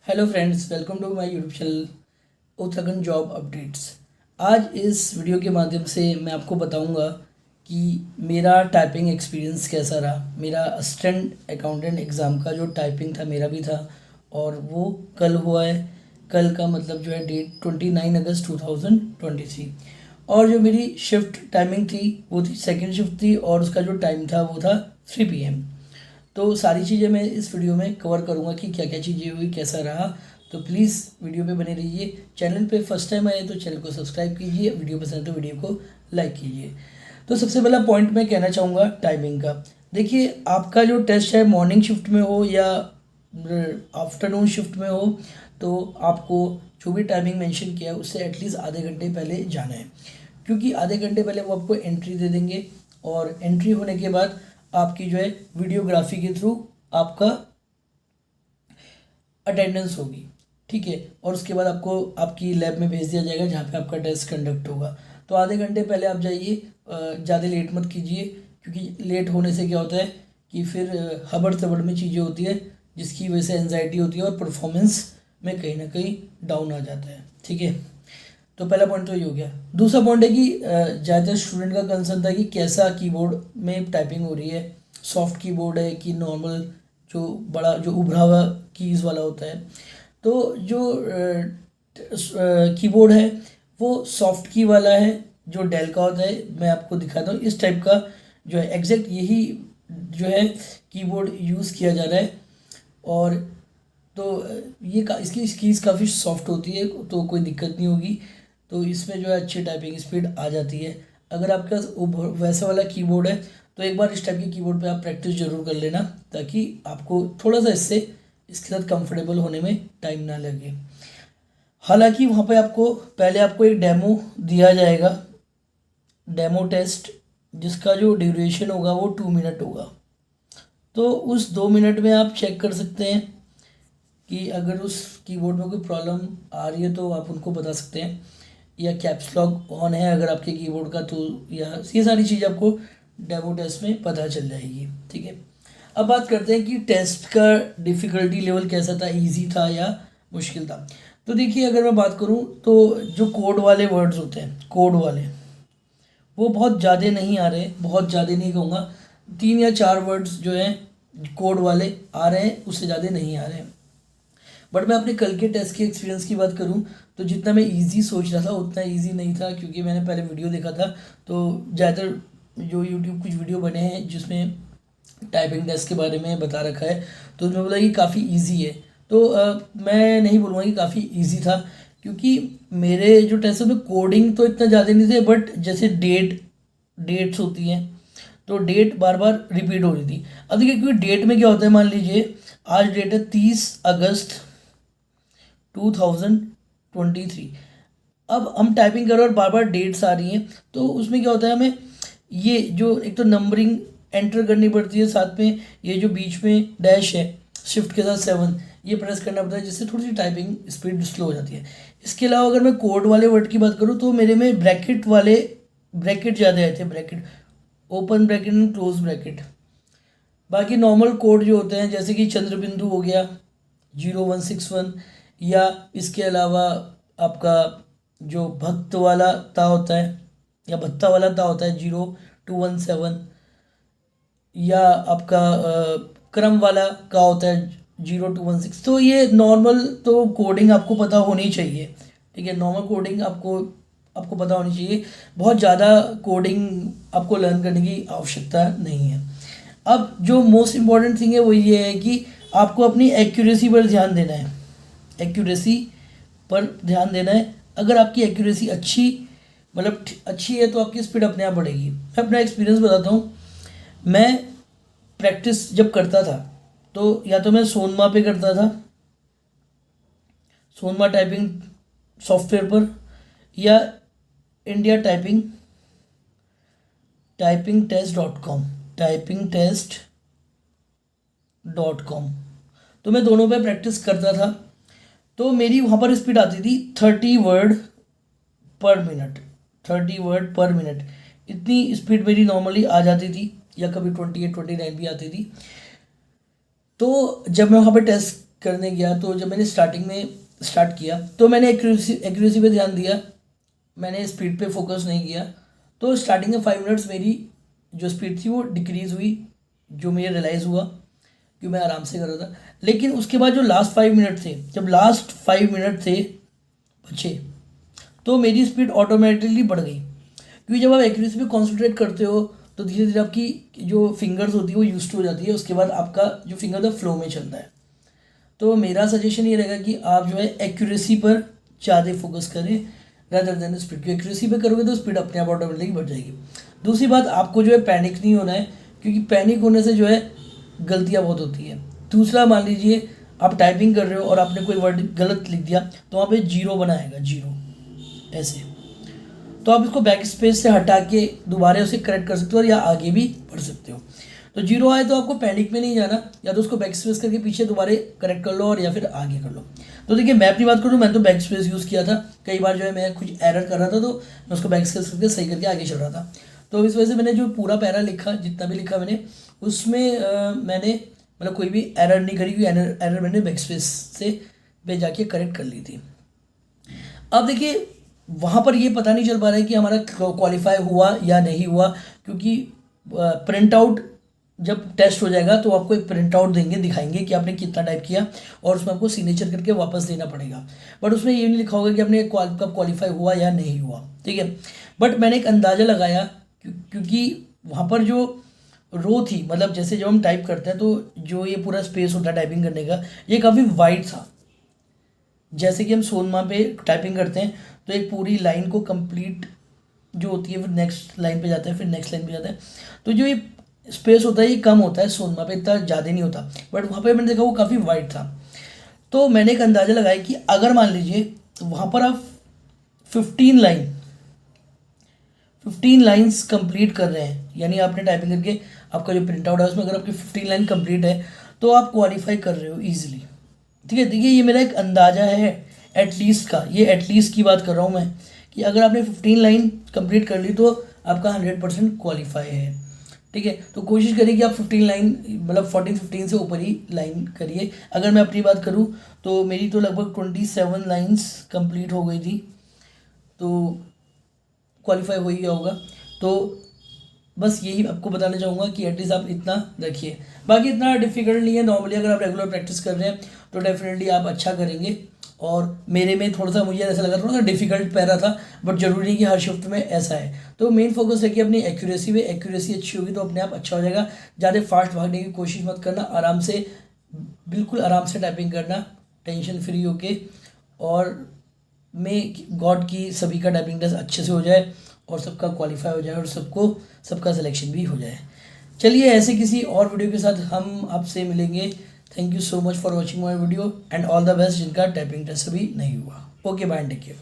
Hello friends, welcome to my YouTube channel Uttarakhand job updates. आज इस video के माध्यम से मैं आपको बताऊंगा कि मेरा टाइपिंग एक्सपीरियंस कैसा रहा। मेरा असिस्टेंट अकाउंटेंट एग्ज़ाम का जो टाइपिंग था मेरा भी था और वो कल हुआ है। कल का मतलब जो है डेट 29 अगस्त 2023। और जो मेरी शिफ्ट टाइमिंग थी वो थी सेकेंड शिफ्ट थी और उसका जो टाइम था वो था 3 PM। तो सारी चीज़ें मैं इस वीडियो में कवर करूँगा कि क्या क्या चीज़ें हुई, कैसा रहा। तो प्लीज़ वीडियो पे बने रहिए। चैनल पे फर्स्ट टाइम आए तो चैनल को सब्सक्राइब कीजिए, वीडियो पसंद है तो वीडियो को लाइक कीजिए। तो सबसे पहला पॉइंट मैं कहना चाहूँगा टाइमिंग का। देखिए, आपका जो टेस्ट है मॉर्निंग शिफ्ट में हो या आफ्टरनून शिफ्ट में हो, तो आपको जो भी टाइमिंग मेंशन किया है उससे एटलीस्ट आधे घंटे पहले जाना है, क्योंकि आधे घंटे पहले वो आपको एंट्री दे देंगे और एंट्री होने के बाद आपकी जो है वीडियोग्राफी के थ्रू आपका अटेंडेंस होगी, ठीक है। और उसके बाद आपको आपकी लैब में भेज दिया जाएगा जहाँ पे आपका टेस्ट कंडक्ट होगा। तो आधे घंटे पहले आप जाइए, ज़्यादा लेट मत कीजिए, क्योंकि लेट होने से क्या होता है कि फिर हबड़ तबड़ में चीज़ें होती है जिसकी वजह से एनजाइटी होती है और परफॉर्मेंस में कहीं ना कहीं डाउन आ जाता है, ठीक है। तो पहला पॉइंट तो ये हो गया। दूसरा पॉइंट है कि ज़्यादातर स्टूडेंट का कंसर्न था कि कैसा कीबोर्ड में टाइपिंग हो रही है, सॉफ्ट कीबोर्ड है कि नॉर्मल जो बड़ा जो उभरा हुआ कीज़ वाला होता है। तो जो कीबोर्ड है वो सॉफ्ट की वाला है जो डेल का होता है। मैं आपको दिखाता हूँ इस टाइप का जो है, एग्जैक्ट यही जो है कीबोर्ड यूज़ किया जा रहा है। और तो ये इसकी कीज़ काफ़ी सॉफ्ट होती है तो कोई दिक्कत नहीं होगी। तो इसमें जो है अच्छी टाइपिंग स्पीड आ जाती है। अगर आपके पास वैसा वाला कीबोर्ड है तो एक बार इस टाइप के कीबोर्ड पे आप प्रैक्टिस जरूर कर लेना, ताकि आपको थोड़ा सा इसके साथ कंफर्टेबल होने में टाइम ना लगे। हालांकि वहाँ पे आपको एक डेमो दिया जाएगा, डेमो टेस्ट, जिसका जो ड्यूरेशन होगा वो 2 मिनट होगा। तो उस 2 मिनट में आप चेक कर सकते हैं कि अगर उस कीबोर्ड में कोई प्रॉब्लम आ रही है तो आप उनको बता सकते हैं, या कैप्स लॉक ऑन है अगर आपके कीबोर्ड का, तो या ये सारी चीज़ आपको डेमो टेस्ट में पता चल जाएगी, ठीक है। अब बात करते हैं कि टेस्ट का डिफ़िकल्टी लेवल कैसा था, इजी था या मुश्किल था। तो देखिए, अगर मैं बात करूं तो जो कोड वाले वर्ड्स होते हैं, कोड वाले, वो बहुत ज़्यादा नहीं आ रहे, बहुत ज़्यादा नहीं कहूँगा, 3 या 4 वर्ड्स जो हैं कोड वाले आ रहे हैं, उससे ज़्यादा नहीं आ रहे हैं। बट मैं अपने कल के टेस्ट के एक्सपीरियंस की बात करूं तो जितना मैं इजी सोच रहा था उतना इजी नहीं था, क्योंकि मैंने पहले वीडियो देखा था। तो ज़्यादातर जो यूट्यूब कुछ वीडियो बने हैं जिसमें टाइपिंग टेस्ट के बारे में बता रखा है, तो उसमें बोला कि काफ़ी इजी है। तो मैं नहीं बोलूँगा कि काफ़ी इजी था, क्योंकि मेरे जो टेस्ट है उसमें कोडिंग तो इतना ज़्यादा नहीं थे, बट जैसे डेट्स होती हैं तो डेट बार बार रिपीट हो रही थी। अब देखिए, क्योंकि डेट में क्या होता है, मान लीजिए आज डेट है 30 अगस्त 2023। अब हम टाइपिंग कर रहे हैं और बार बार डेट्स आ रही हैं, तो उसमें क्या होता है, हमें ये जो एक तो नंबरिंग एंटर करनी पड़ती है, साथ में ये जो बीच में डैश है शिफ्ट के साथ 7, ये प्रेस करना पड़ता है, जिससे थोड़ी सी टाइपिंग स्पीड स्लो हो जाती है। इसके अलावा अगर मैं कोड वाले वर्ड की बात करूँ तो मेरे में ब्रैकेट ज़्यादा आए थे, bracket, open bracket and close bracket. बाकी नॉर्मल कोड जो होते हैं जैसे कि चंद्रबिंदु हो गया 0161, या इसके अलावा आपका जो भक्त वाला ता होता है या भत्ता वाला ता होता है 0217, या आपका क्रम वाला का होता है 0216। तो ये नॉर्मल तो कोडिंग आपको पता होनी चाहिए, ठीक है। नॉर्मल कोडिंग आपको आपको पता होनी चाहिए, बहुत ज़्यादा कोडिंग आपको लर्न करने की आवश्यकता नहीं है। अब जो मोस्ट इम्पॉर्टेंट थिंग है वो ये है कि आपको अपनी एक्यूरेसी पर ध्यान देना है, एक्यूरेसी पर ध्यान देना है। अगर आपकी एक्यूरेसी मतलब अच्छी है तो आपकी स्पीड अपने आप बढ़ेगी। मैं अपना एक्सपीरियंस बताता हूँ। मैं प्रैक्टिस जब करता था तो या तो मैं सोनमा पे करता था, सोनमा टाइपिंग सॉफ्टवेयर पर, या इंडिया टाइपिंग टेस्ट.com, टाइपिंग टेस्ट.com, तो मैं दोनों पे प्रैक्टिस करता था। तो मेरी वहाँ पर स्पीड आती थी 30 वर्ड पर मिनट, 30 वर्ड पर मिनट। इतनी स्पीड मेरी नॉर्मली आ जाती थी, या कभी 28 29 भी आती थी। तो जब मैं वहाँ पे टेस्ट करने गया तो जब मैंने स्टार्टिंग में स्टार्ट किया तो मैंने एक्यूरेसी पे ध्यान दिया, मैंने स्पीड पे फोकस नहीं किया। तो स्टार्टिंग में 5 मिनट्स मेरी जो स्पीड थी वो डिक्रीज़ हुई, जो मुझे रियलाइज़ हुआ कि मैं आराम से कर रहा था। लेकिन उसके बाद जो लास्ट 5 मिनट थे, जब लास्ट 5 मिनट थे बचे, तो मेरी स्पीड ऑटोमेटिकली बढ़ गई, क्योंकि जब आप एक्यूरेसी पे कॉन्सेंट्रेट करते हो तो धीरे धीरे आपकी जो फिंगर्स होती है वो यूज्ड हो जाती है, उसके बाद आपका जो फिंगर था फ्लो में चलता है। तो मेरा सजेशन ये रहेगा कि आप जो है एक्यूरेसी पर ज़्यादा फोकस करें रादर देन स्पीड, की एक्यूरेसी पे करोगे तो स्पीड अपने आप ऑटोमेटिकली बढ़ जाएगी। दूसरी बात, आपको जो है पैनिक नहीं होना है, क्योंकि पैनिक होने से जो है गलतियाँ बहुत होती हैं। दूसरा, मान लीजिए आप टाइपिंग कर रहे हो और आपने कोई वर्ड गलत लिख दिया तो वहाँ पे 0 बनाएगा, 0 ऐसे, तो आप इसको बैक स्पेस से हटा के दोबारा उसे करेक्ट कर सकते हो और या आगे भी बढ़ सकते हो। तो 0 आए तो आपको पैनिक में नहीं जाना, या तो उसको बैक स्पेस करके पीछे दोबारा करेक्ट कर लो और या फिर आगे कर लो। तो देखिए, मैं अपनी बात करूँ, मैं तो बैक स्पेस यूज़ किया था। कई बार जो है मैं कुछ एरर कर रहा था तो मैं उसको बैक स्पेस करके सही करके आगे चल रहा था। तो इस वजह से मैंने जो पूरा पैरा लिखा, जितना भी लिखा मैंने, उसमें मैंने मतलब कोई भी एरर नहीं करी, क्योंकि एरर मैंने बैक स्पेस से पे जाके करेक्ट कर ली थी। अब देखिए, वहाँ पर ये पता नहीं चल पा रहा है कि हमारा क्वालिफाई हुआ या नहीं हुआ, क्योंकि प्रिंट आउट जब टेस्ट हो जाएगा तो आपको एक प्रिंट आउट देंगे, दिखाएंगे कि आपने कितना टाइप किया और उसमें आपको सिग्नेचर करके वापस देना पड़ेगा। बट उसमें ये नहीं लिखा होगा कि आपने कब क्वालिफाई हुआ या नहीं हुआ, ठीक है। बट मैंने एक अंदाज़ा लगाया, क्योंकि वहाँ पर जो रो थी, मतलब जैसे जब हम टाइप करते हैं तो जो ये पूरा स्पेस होता है टाइपिंग करने का, ये काफ़ी वाइड था। जैसे कि हम सोनमा पे टाइपिंग करते हैं तो एक पूरी लाइन को कंप्लीट जो होती है, फिर नेक्स्ट लाइन पे जाता है, फिर नेक्स्ट लाइन पे जाता है, तो जो ये स्पेस होता है ये कम होता है सोनमा पे, इतना ज़्यादा नहीं होता। बट वहाँ पे मैंने देखा वो काफ़ी वाइड था। तो मैंने एक अंदाज़ा लगाया कि अगर मान लीजिए वहाँ पर आप 15 लाइन्स कंप्लीट कर रहे हैं, यानी आपने टाइपिंग करके आपका जो प्रिंट आउट है उसमें अगर आपकी 15 लाइन कंप्लीट है तो आप क्वालिफाई कर रहे हो ईजिली, ठीक है। देखिए, ये मेरा एक अंदाज़ा है एटलीस्ट का, ये एटलीस्ट की बात कर रहा हूँ मैं, कि अगर आपने 15 लाइन कंप्लीट कर ली तो आपका 100% क्वालिफाई है, ठीक है। तो कोशिश करिए कि आप 15 लाइन, मतलब 14-15 से ऊपर ही लाइन करिए। अगर मैं अपनी बात करूँ तो मेरी तो लगभग 27 लाइन्स कंप्लीट हो गई थी, तो क्वालिफाई हो ही गया होगा। तो बस यही आपको बताना चाहूँगा कि एटलीस्ट आप इतना रखिए। बाकी इतना डिफिकल्ट नहीं है, नॉर्मली अगर आप रेगुलर प्रैक्टिस कर रहे हैं तो डेफिनेटली आप अच्छा करेंगे। और मेरे में थोड़ा सा मुझे ऐसा लगा, थोड़ा सा डिफिकल्ट पैरा था, बट जरूरी नहीं कि हर शिफ्ट में ऐसा है। तो मेन फोकस रखिए अपनी एक्यूरेसी पे, एक्यूरेसी अच्छी होगी तो अपने आप अच्छा हो जाएगा। ज़्यादा फास्ट भागने की कोशिश मत करना, आराम से, बिल्कुल आराम से टाइपिंग करना, टेंशन फ्री होके, और मैं गॉड की सभी का टाइपिंग टेस्ट अच्छे से हो जाए और सबका क्वालिफाई हो जाए और सबका सिलेक्शन भी हो जाए। चलिए, ऐसे किसी और वीडियो के साथ हम आपसे मिलेंगे। Thank you so much for watching my video and all the best जिनका टाइपिंग टेस्ट अभी नहीं हुआ। Okay, bye, take care.